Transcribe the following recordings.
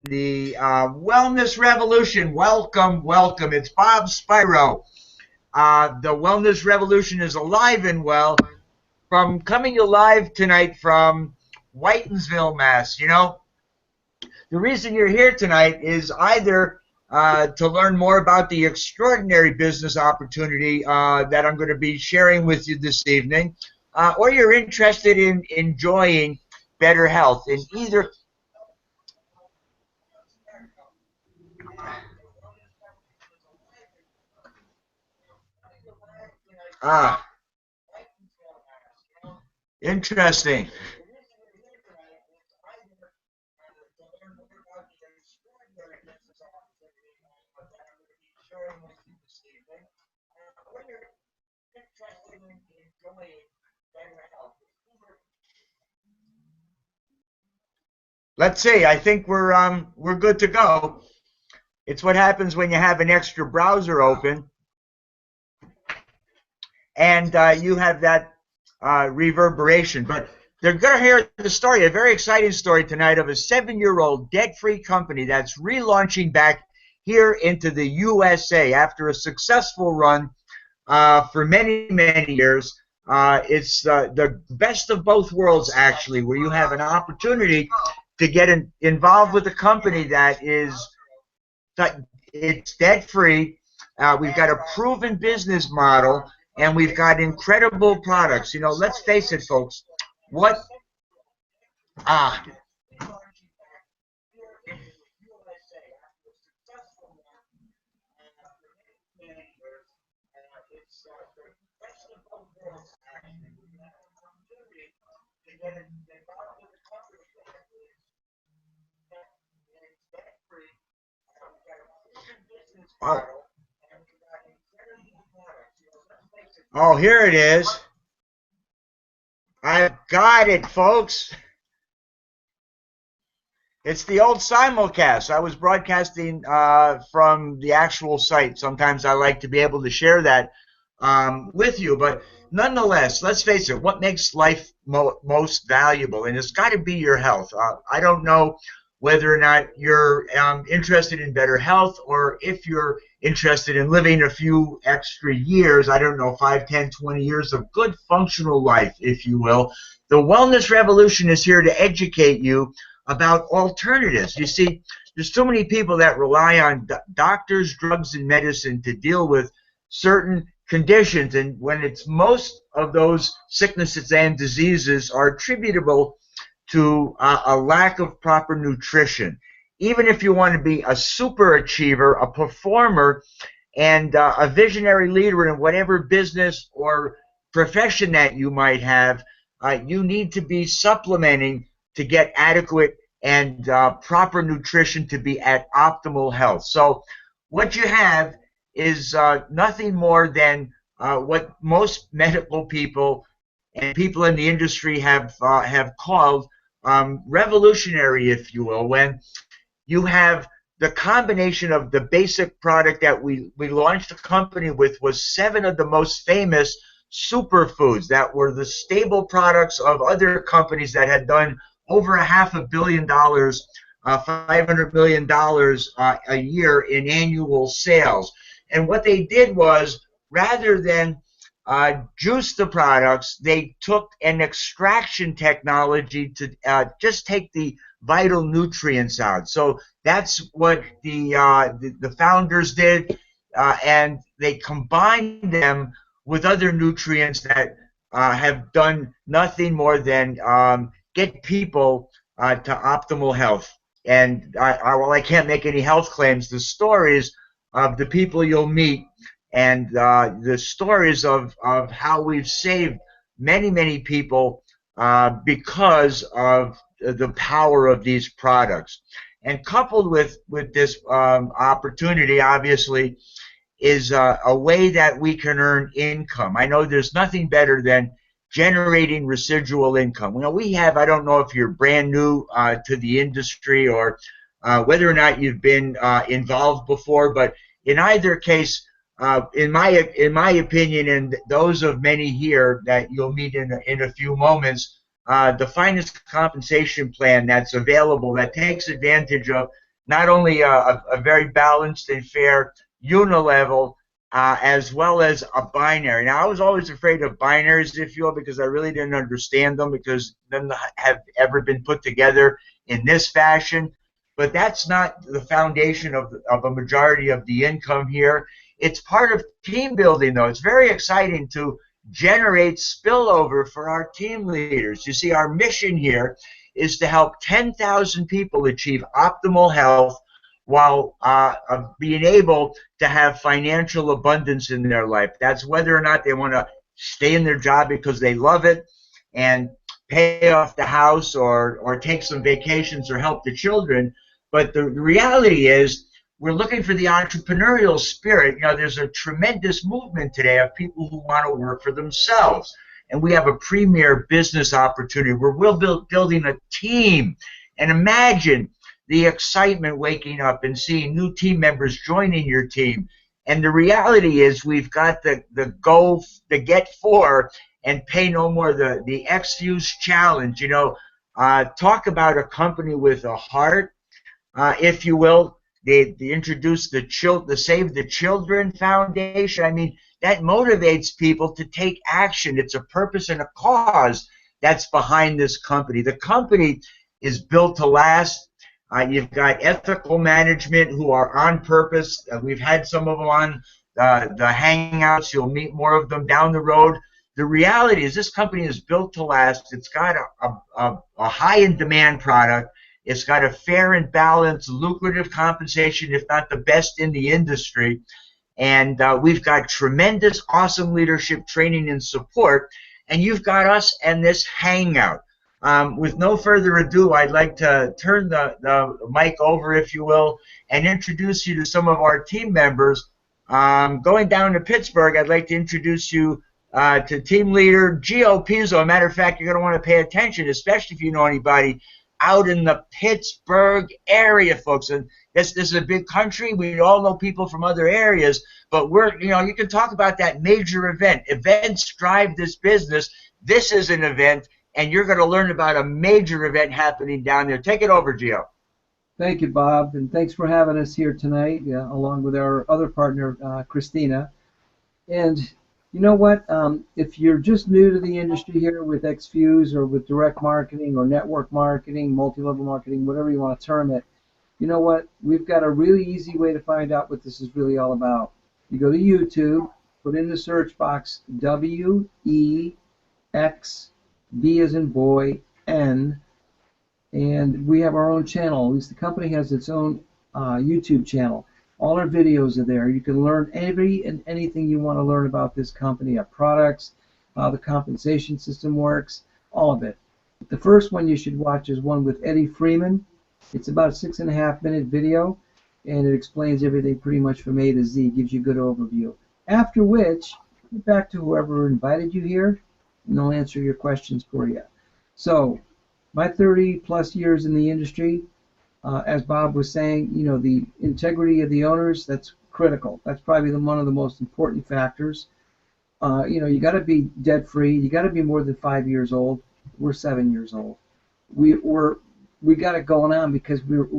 the Wellness Revolution. Welcome, welcome. It's Bob Spiro. The Wellness Revolution is alive and well. From coming to live tonight from Whitensville, Mass. You know, the reason you're here tonight is either to learn more about the extraordinary business opportunity that I'm going to be sharing with you this evening, or you're interested in enjoying better health. In either ah, interesting. Let's see. I think we're good to go. It's what happens when you have an extra browser open and you have that reverberation. But they're going to hear the story, a very exciting story tonight of a 7-year-old debt-free company that's relaunching back here into the USA after a successful run for many, many years. It's the best of both worlds, actually, where you have an opportunity to get involved with a company that is it's debt free. We've got a proven business model, and we've got incredible products. You know, let's face it, folks. What ah oh, oh, here it is. I've got it, folks. It's the old simulcast. I was broadcasting from the actual site. Sometimes I like to be able to share that with you, but nonetheless, let's face it, what makes life most valuable? And it's got to be your health. I don't know whether or not you're interested in better health or if you're interested in living a few extra years. I don't know, 5, 10, 20 years of good functional life, if you will. The Wellness Revolution is here to educate you about alternatives. You see, there's so many people that rely on doctors, drugs, and medicine to deal with certain conditions, and when it's most of those sicknesses and diseases are attributable to a lack of proper nutrition. Even if you want to be a super achiever, a performer, and a visionary leader in whatever business or profession that you might have, you need to be supplementing to get adequate and proper nutrition to be at optimal health. So what you have is nothing more than what most medical people and people in the industry have called revolutionary, if you will, when you have the combination of the basic product that we launched the company with was 7 of the most famous superfoods that were the stable products of other companies that had done over $500 million, $500 million a year in annual sales. And what they did was, rather than juice the products, they took an extraction technology to just take the vital nutrients out. So that's what the founders did, and they combined them with other nutrients that have done nothing more than get people to optimal health. And while I can't make any health claims, the stories of the people you'll meet and the stories of how we've saved many, many people because of the power of these products. And coupled with this opportunity, obviously, is a way that we can earn income. I know there's nothing better than generating residual income. You know, we have, I don't know if you're brand new to the industry or whether or not you've been involved before, but in either case, in my opinion, and those of many here that you'll meet in a few moments, the finest compensation plan that's available that takes advantage of not only a very balanced and fair unilevel, as well as a binary. Now, I was always afraid of binaries, if you will, because I really didn't understand them, because none have ever been put together in this fashion. But that's not the foundation of a majority of the income here. It's part of team building, though. It's very exciting to generate spillover for our team leaders. You see, our mission here is to help 10,000 people achieve optimal health while being able to have financial abundance in their life. That's whether or not they want to stay in their job because they love it and pay off the house, or take some vacations or help the children. But the reality is, we're looking for the entrepreneurial spirit. You know, there's a tremendous movement today of people who want to work for themselves. And we have a premier business opportunity. We're building a team. And imagine the excitement waking up and seeing new team members joining your team. And the reality is, we've got the goal to get for and pay no more, the X-Fuse challenge. You know, talk about a company with a heart, if you will. They introduced the Save the Children Foundation. I mean, that motivates people to take action. It's a purpose and a cause that's behind this company. The company is built to last. You've got ethical management who are on purpose. We've had some of them on the Hangouts. You'll meet more of them down the road. The reality is, this company is built to last. It's got a high-in-demand product. It's got a fair and balanced, lucrative compensation, if not the best in the industry. And we've got tremendous, awesome leadership training and support. And you've got us and this Hangout. With no further ado, I'd like to turn the mic over, if you will, and introduce you to some of our team members. Going down to Pittsburgh, I'd like to introduce you to team leader Gio Pizzo. As a matter of fact, you're going to want to pay attention, especially if you know anybody out in the Pittsburgh area, folks. And this is a big country. We all know people from other areas, but you can talk about that major event. Events drive this business. This is an event, and you're going to learn about a major event happening down there. Take it over, Gio. Thank you, Bob, and thanks for having us here tonight, along with our other partner, Christina. And you know what? If you're just new to the industry here with X-Fuse or with direct marketing or network marketing, multi-level marketing, whatever you want to term it, you know what? We've got a really easy way to find out what this is really all about. You go to YouTube, put in the search box WEX, B as in boy, N, and we have our own channel. At least the company has its own YouTube channel. All our videos are there. You can learn every and anything you want to learn about this company, our products, how the compensation system works, all of it. The first one you should watch is one with Eddie Freeman. It's about a 6.5-minute video, and it explains everything pretty much from A to Z, gives you a good overview. After which, get back to whoever invited you here, and they'll answer your questions for you. So, my 30-plus years in the industry, as Bob was saying, you know, the integrity of the owners, that's critical. That's probably one of the most important factors. You know, you got to be debt-free. You got to be more than 5 years old. We're 7 years old. We got it going on because we're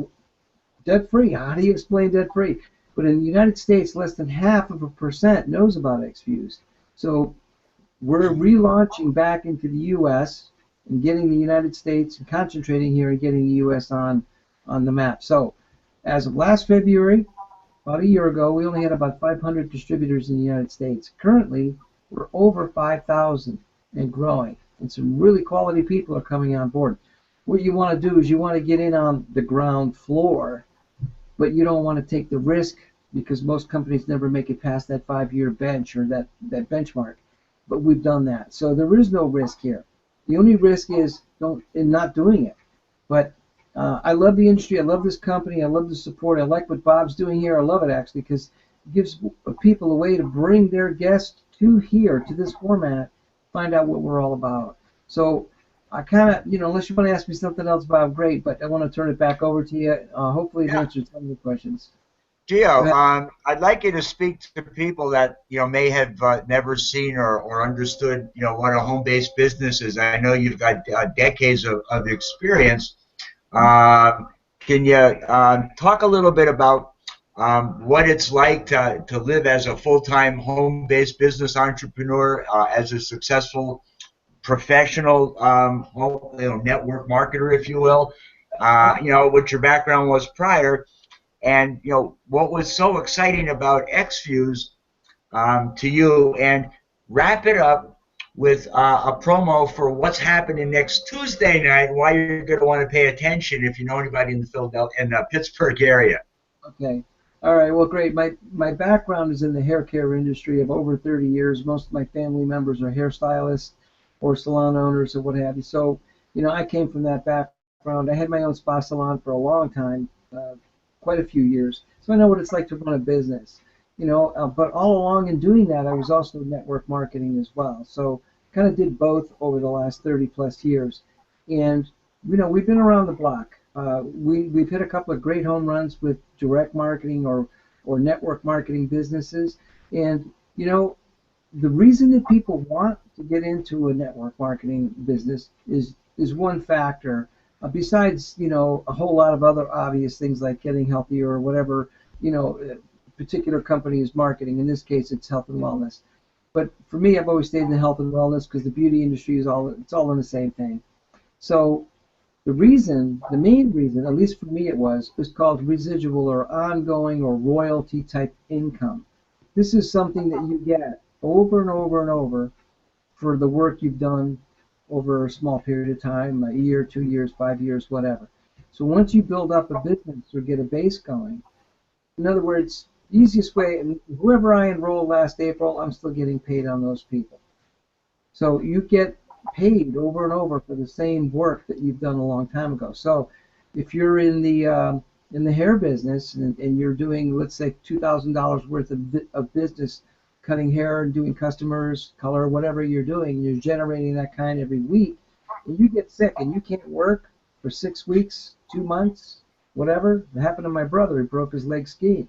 debt-free. How do you explain debt-free? But in the United States, less than 0.5% knows about X-Fuse. So we're relaunching back into the U.S. and getting the United States and concentrating here and getting the U.S. on the map. So as of last February, about a year ago, we only had about 500 distributors in the United States. Currently, we're over 5,000 and growing, and some really quality people are coming on board. What you want to do is you want to get in on the ground floor, but you don't want to take the risk because most companies never make it past that 5-year bench or that benchmark. But we've done that. So there is no risk here. The only risk is in not doing it. But I love the industry. I love this company. I love the support. I like what Bob's doing here. I love it, actually, because it gives people a way to bring their guests to here, to this format, find out what we're all about. So I kind of, you know, unless you want to ask me something else, Bob, great, but I want to turn it back over to you. Hopefully it answers some of your questions. Gio, I'd like you to speak to people that, you know, may have never seen or understood, you know, what a home-based business is. I know you've got decades of experience. Can can you talk a little bit about what it's like to live as a full-time home-based business entrepreneur, as a successful professional network marketer, if you will, what your background was prior, and what was so exciting about XFuse to you, and wrap it up with a promo for what's happening next Tuesday night, why you're going to want to pay attention if you know anybody in the Philadelphia and Pittsburgh area. Okay. All right. Well, great. My background is in the hair care industry of over 30 years. Most of my family members are hairstylists or salon owners or what have you. So, I came from that background. I had my own spa salon for a long time, quite a few years. So I know what it's like to run a business. But all along in doing that, I was also network marketing as well. So kind of did both over the last 30 plus years. And, we've been around the block. We've hit a couple of great home runs with direct marketing or network marketing businesses. And, the reason that people want to get into a network marketing business is one factor. Besides, a whole lot of other obvious things like getting healthier or whatever, particular company is marketing. In this case, it's health and wellness. But for me, I've always stayed in the health and wellness because the beauty industry is all in the same thing. So the main reason, at least for me it was called residual or ongoing or royalty type income. This is something that you get over and over and over for the work you've done over a small period of time, a year, 2 years, 5 years, whatever. So once you build up a business or get a base going, in other words, easiest way, and whoever I enrolled last April, I'm still getting paid on those people. So you get paid over and over for the same work that you've done a long time ago. So if you're in the hair business and you're doing, let's say, $2,000 worth of business, cutting hair and doing customers, color, whatever you're doing, you're generating that kind every week, and you get sick and you can't work for 6 weeks, 2 months, whatever. It happened to my brother. He broke his leg skiing.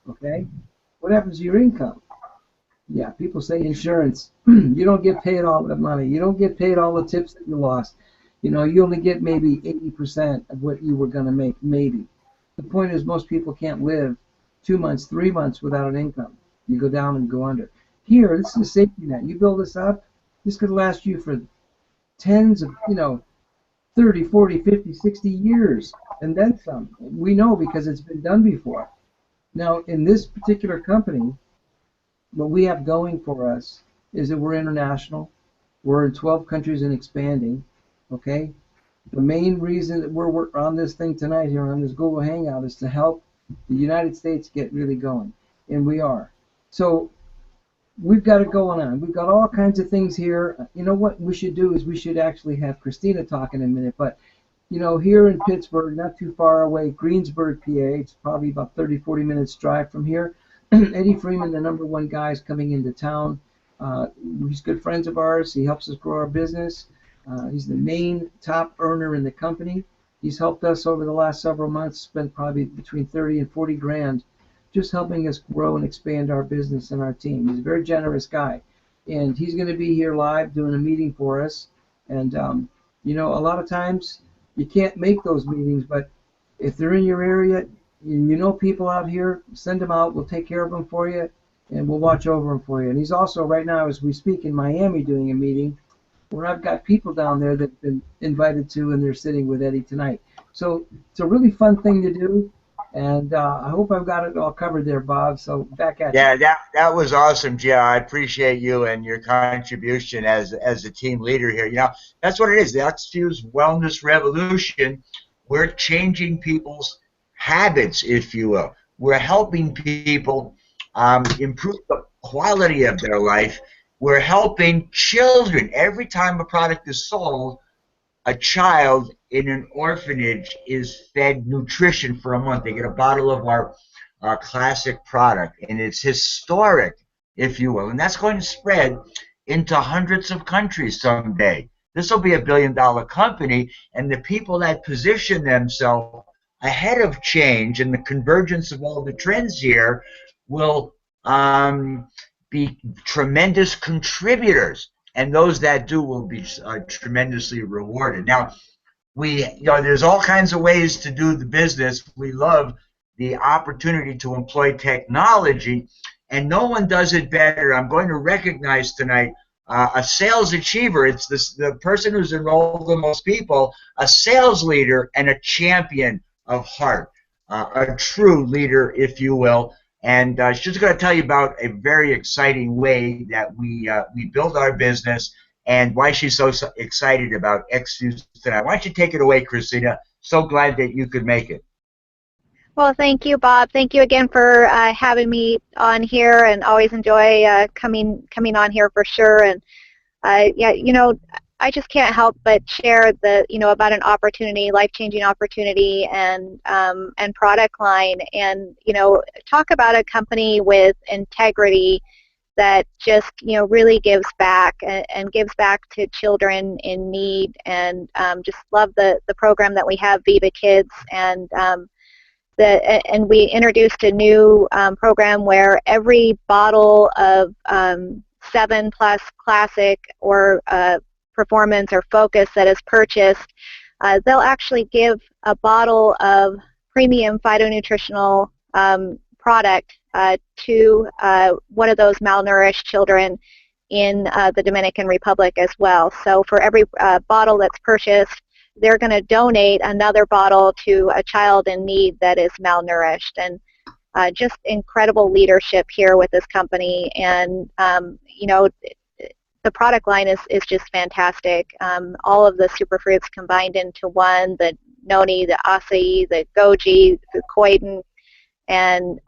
Okay? What happens to your income? Yeah, people say insurance. You don't get paid all that money. You don't get paid all the tips that you lost. You only get maybe 80% of what you were going to make, maybe. The point is most people can't live 2 months, 3 months without an income. You go down and go under. Here, this is a safety net. You build this up, this could last you for tens of, 30, 40, 50, 60 years, and then some. We know because it's been done before. Now, in this particular company, what we have going for us is that we're international. We're in 12 countries and expanding, okay? The main reason that we're on this thing tonight here on this Google Hangout is to help the United States get really going, and we are. So we've got it going on. We've got all kinds of things here. You know what we should do is we should actually have Christina talk in a minute, but here in Pittsburgh, not too far away, Greensburg, PA, it's probably about 30, 40 minutes drive from here. Eddie Freeman, the #1 guy, is coming into town. He's good friends of ours. He helps us grow our business. He's the main top earner in the company. He's helped us over the last several months, spent probably between 30 and 40 grand just helping us grow and expand our business and our team. He's a very generous guy. And he's going to be here live doing a meeting for us. And, a lot of times you can't make those meetings, but if they're in your area, and you know people out here, send them out. We'll take care of them for you, and we'll watch over them for you. And he's also, right now, as we speak, in Miami doing a meeting where I've got people down there that have been invited to, and they're sitting with Eddie tonight. So it's a really fun thing to do, and I hope I've got it all covered there, Bob. So back at you. Yeah, that was awesome, Joe. I appreciate you and your contribution as a team leader here. That's what it is. The XFuse Wellness Revolution. We're changing people's habits, if you will. We're helping people improve the quality of their life. We're helping children. Every time a product is sold, a child in an orphanage is fed nutrition for a month. They get a bottle of our classic product, and it's historic, if you will. And that's going to spread into hundreds of countries someday. This will be a billion-dollar company, and the people that position themselves ahead of change and the convergence of all the trends here will be tremendous contributors, and those that do will be tremendously rewarded. Now, there's all kinds of ways to do the business. We love the opportunity to employ technology, and no one does it better. I'm going to recognize tonight a sales achiever. It's the person who's enrolled the most people, a sales leader, and a champion of heart, a true leader, if you will. And she's going to tell you about a very exciting way that we build our business and why she's so excited about XFuse tonight. Why don't you take it away, Christina? So glad that you could make it. Well, thank you, Bob. Thank you again for having me on here, and always enjoy coming on here for sure. And yeah, I just can't help but share about an opportunity, life-changing opportunity, and product line, and talk about a company with integrity that just really gives back and gives back to children in need, and just love the program that we have, Viva Kids, and and we introduced a new program where every bottle of 7 Plus Classic or Performance or Focus that is purchased, they'll actually give a bottle of premium phytonutritional product to one of those malnourished children in the Dominican Republic as well. So for every bottle that's purchased, they're going to donate another bottle to a child in need that is malnourished. And just incredible leadership here with this company. And the product line is just fantastic. All of the superfruits combined into one, the noni, the acai, the goji, the koiden, and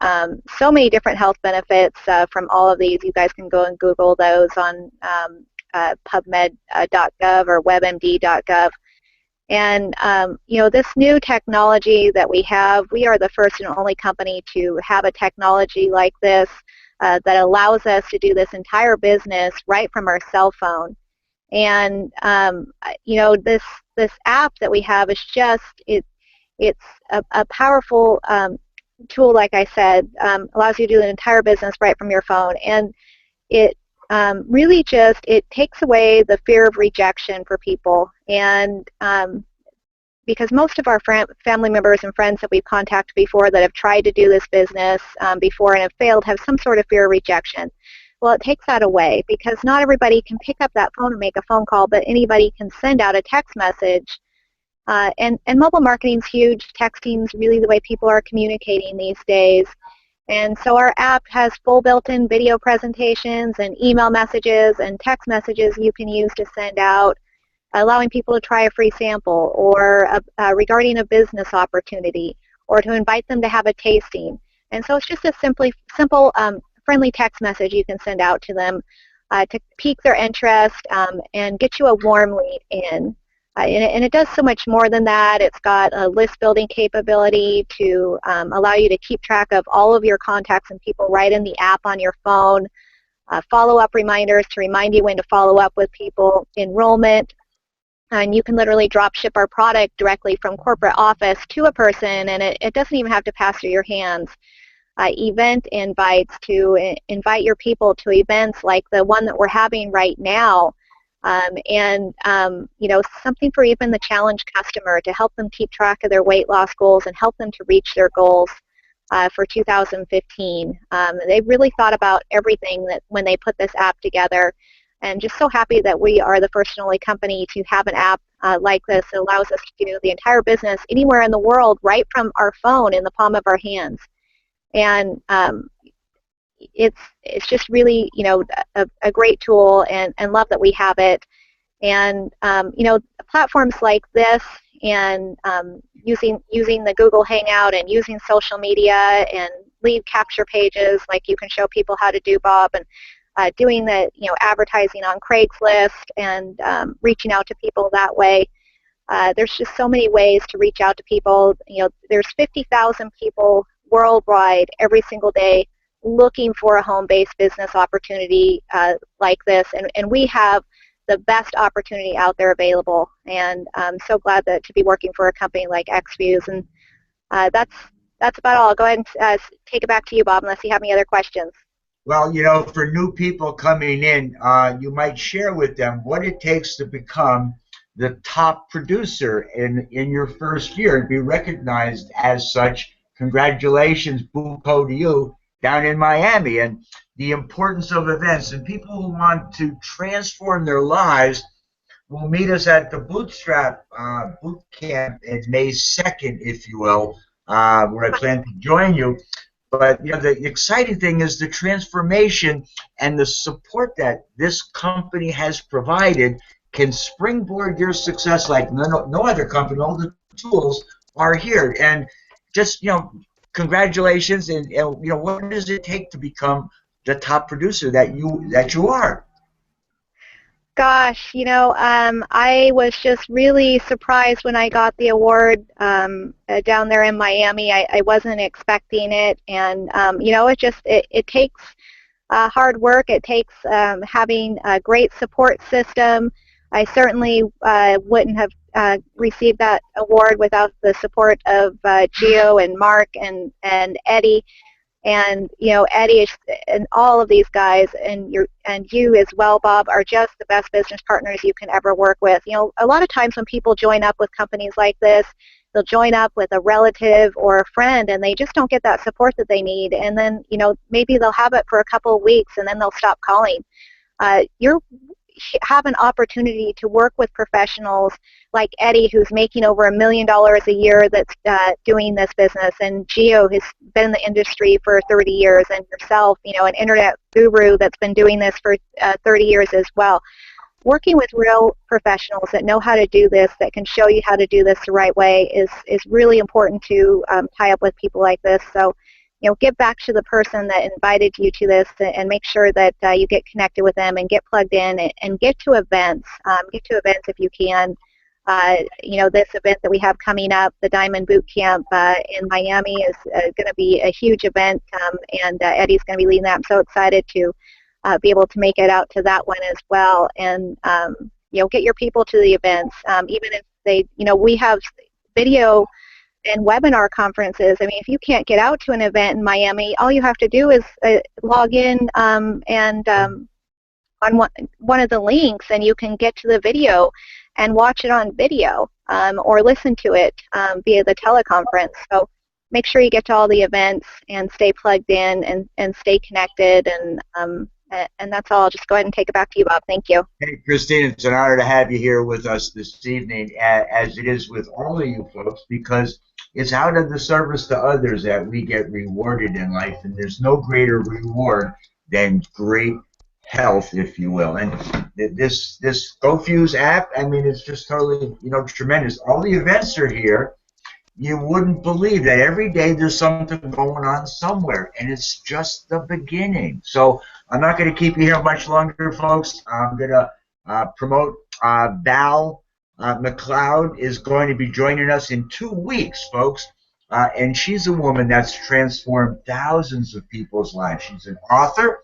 so many different health benefits from all of these. You guys can go and Google those on PubMed.gov or WebMD.gov. And this new technology that we have, we are the first and only company to have a technology like this that allows us to do this entire business right from our cell phone. And this app that we have is just it's a powerful tool, like I said, allows you to do an entire business right from your phone, and it really just, it takes away the fear of rejection for people. And because most of our family members and friends that we've contacted before that have tried to do this business before and have failed have some sort of fear of rejection. Well, it takes that away, because not everybody can pick up that phone and make a phone call, but anybody can send out a text message. And mobile marketing is huge. Texting is really the way people are communicating these days. And so our app has full built-in video presentations and email messages and text messages you can use to send out, allowing people to try a free sample, or regarding a business opportunity, or to invite them to have a tasting. And so it's just a simple, friendly text message you can send out to them to pique their interest and get you a warm lead in. And it does so much more than that. It's got a list building capability to allow you to keep track of all of your contacts and people right in the app on your phone, follow-up reminders to remind you when to follow up with people, enrollment, and you can literally drop ship our product directly from corporate office to a person, and it doesn't even have to pass through your hands. Event invites to invite your people to events like the one that we're having right now. Something for even the challenged customer to help them keep track of their weight loss goals and help them to reach their goals for 2015. They really thought about everything that when they put this app together, and just so happy that we are the first and only company to have an app like this that allows us to do the entire business anywhere in the world right from our phone in the palm of our hands. And it's just really a great tool, and love that we have it. And platforms like this, and using the Google Hangout, and using social media and lead capture pages like you can show people how to do, Bob, and doing the advertising on Craigslist and reaching out to people that way. There's just so many ways to reach out to people. There's 50,000 people worldwide every single day looking for a home-based business opportunity like this, and we have the best opportunity out there available. And I'm so glad to be working for a company like XFuse. And that's about all. I'll go ahead and take it back to you, Bob, unless you have any other questions. Well, for new people coming in, you might share with them what it takes to become the top producer in your first year and be recognized as such. Congratulations, Buco, to you down in Miami. And the importance of events, and people who want to transform their lives will meet us at the Bootstrap Boot Camp in May 2nd, if you will, where I plan to join you. But the exciting thing is the transformation and the support that this company has provided can springboard your success like no other company. All the tools are here, and just congratulations. And what does it take to become the top producer that you are? Gosh, I was just really surprised when I got the award down there in Miami. I wasn't expecting it, and it takes hard work. It takes having a great support system. I certainly wouldn't have received that award without the support of Gio and Mark and Eddie. And Eddie and all of these guys, and you as well, Bob, are just the best business partners you can ever work with. A lot of times when people join up with companies like this, they'll join up with a relative or a friend, and they just don't get that support that they need. And then maybe they'll have it for a couple of weeks, and then they'll stop calling. You have an opportunity to work with professionals like Eddie, who's making over $1 million a year, that's doing this business, and Gio, who's been in the industry for 30 years, and yourself, an internet guru that's been doing this for 30 years as well. Working with real professionals that know how to do this, that can show you how to do this the right way, is really important to tie up with people like this. So, get back to the person that invited you to this, and make sure that you get connected with them and get plugged in, and get to events. Get to events if you can. This event that we have coming up, the Diamond Boot Camp in Miami, is going to be a huge event, and Eddie's going to be leading that. I'm so excited to be able to make it out to that one as well. And get your people to the events, even if they, we have video and webinar conferences. I mean, if you can't get out to an event in Miami, all you have to do is log in and on one of the links, and you can get to the video and watch it on video, or listen to it via the teleconference. So make sure you get to all the events and stay plugged in and stay connected. And that's all. I'll just go ahead and take it back to you, Bob. Thank you. Hey, Christine, it's an honor to have you here with us this evening, as it is with all of you folks, because it's out of the service to others that we get rewarded in life, and there's no greater reward than great health, if you will. And this GoFuse app, I mean, it's just totally, tremendous. All the events are here. You wouldn't believe that every day there's something going on somewhere, and it's just the beginning. So I'm not going to keep you here much longer, folks. I'm going to promote Val McLeod is going to be joining us in 2 weeks, folks. And she's a woman that's transformed thousands of people's lives. She's an author.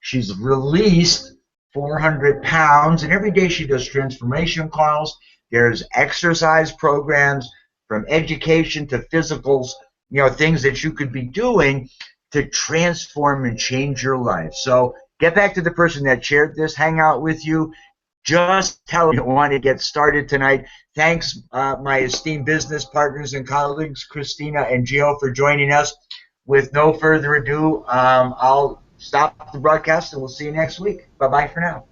She's released 400 pounds, and every day she does transformation calls. There's exercise programs, from education to physicals, things that you could be doing to transform and change your life. So get back to the person that shared this, hang out with you. Just tell them you want to get started tonight. Thanks, my esteemed business partners and colleagues, Christina and Gio, for joining us. With no further ado, I'll stop the broadcast, and we'll see you next week. Bye-bye for now.